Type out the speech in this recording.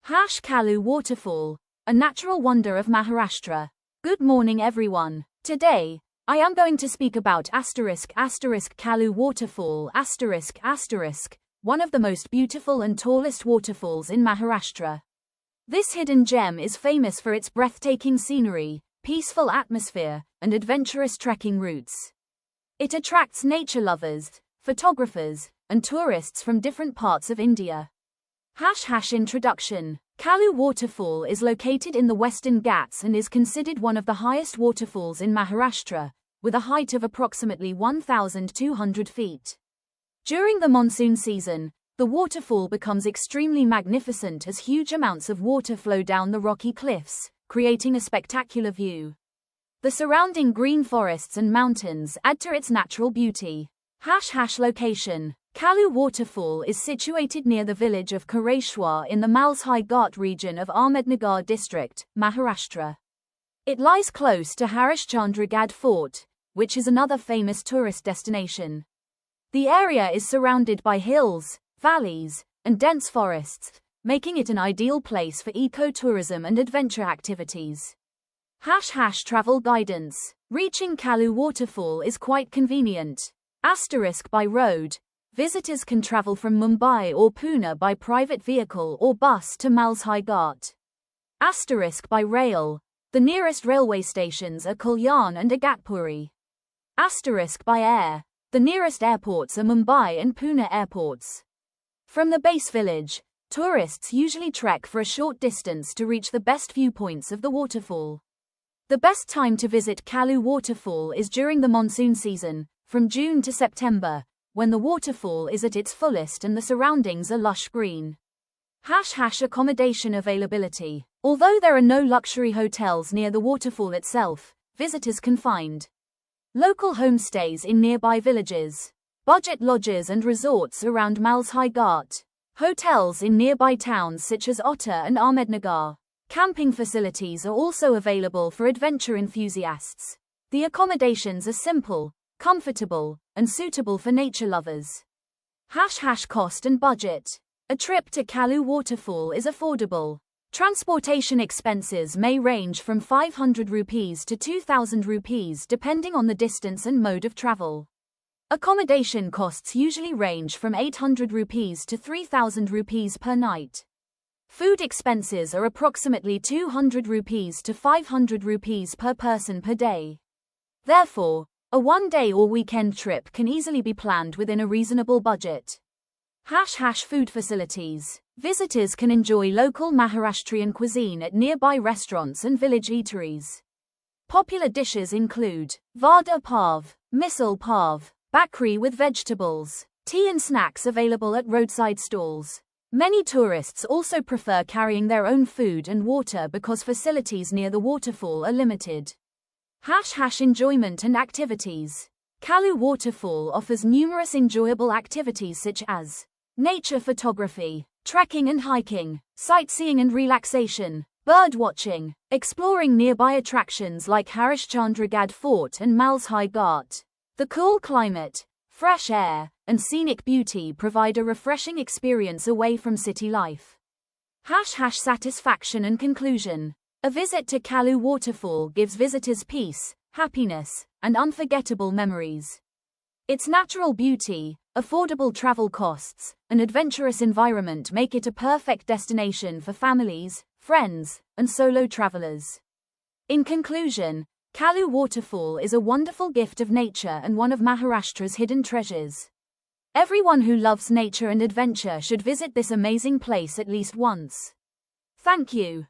KALU Waterfall, a natural wonder of Maharashtra. Good morning everyone. Today, I am going to speak about **KALU Waterfall **, one of the most beautiful and tallest waterfalls in Maharashtra. This hidden gem is famous for its breathtaking scenery, peaceful atmosphere, and adventurous trekking routes. It attracts nature lovers, photographers, and tourists from different parts of India. Introduction. KALU Waterfall is located in the Western Ghats and is considered one of the highest waterfalls in Maharashtra, with a height of approximately 1,200 feet. During the monsoon season, the waterfall becomes extremely magnificent as huge amounts of water flow down the rocky cliffs, creating a spectacular view. The surrounding green forests and mountains add to its natural beauty. Location. KALU Waterfall is situated near the village of Kareshwar in the Malsai Ghat region of Ahmednagar district, Maharashtra. It lies close to Harishchandragad Fort, which is another famous tourist destination. The area is surrounded by hills, valleys, and dense forests, making it an ideal place for eco-tourism and adventure activities. Travel guidance. Reaching KALU Waterfall is quite convenient. By road. Visitors can travel from Mumbai or Pune by private vehicle or bus to Malsai Ghat. By rail. The nearest railway stations are Kalyan and Igatpuri. By air. The nearest airports are Mumbai and Pune airports. From the base village, tourists usually trek for a short distance to reach the best viewpoints of the waterfall. The best time to visit KALU Waterfall is during the monsoon season, from June to September, when the waterfall is at its fullest and the surroundings are lush green. Accommodation availability. Although there are no luxury hotels near the waterfall itself, visitors can find local homestays in nearby villages, budget lodges and resorts around Malsai Ghat, hotels in nearby towns such as Otta and Ahmednagar. Camping facilities are also available for adventure enthusiasts. The accommodations are simple, comfortable, and suitable for nature lovers. Cost and budget. A trip to KALU Waterfall is affordable. Transportation expenses may range from 500 rupees to 2,000 rupees depending on the distance and mode of travel. Accommodation costs usually range from 800 rupees to 3,000 rupees per night. Food expenses are approximately 200 rupees to 500 rupees per person per day. Therefore, a one-day or weekend trip can easily be planned within a reasonable budget. Food facilities. Visitors can enjoy local Maharashtrian cuisine at nearby restaurants and village eateries. Popular dishes include vada pav, misal pav, bakri with vegetables, tea and snacks available at roadside stalls. Many tourists also prefer carrying their own food and water because facilities near the waterfall are limited. Enjoyment and activities. KALU Waterfall offers numerous enjoyable activities such as nature photography, trekking and hiking, sightseeing and relaxation, bird watching, exploring nearby attractions like Harishchandragad Fort and Malsai Ghat. The cool climate, fresh air, and scenic beauty provide a refreshing experience away from city life. Satisfaction and conclusion. A visit to KALU Waterfall gives visitors peace, happiness, and unforgettable memories. Its natural beauty, affordable travel costs, and adventurous environment make it a perfect destination for families, friends, and solo travelers. In conclusion, KALU Waterfall is a wonderful gift of nature and one of Maharashtra's hidden treasures. Everyone who loves nature and adventure should visit this amazing place at least once. Thank you.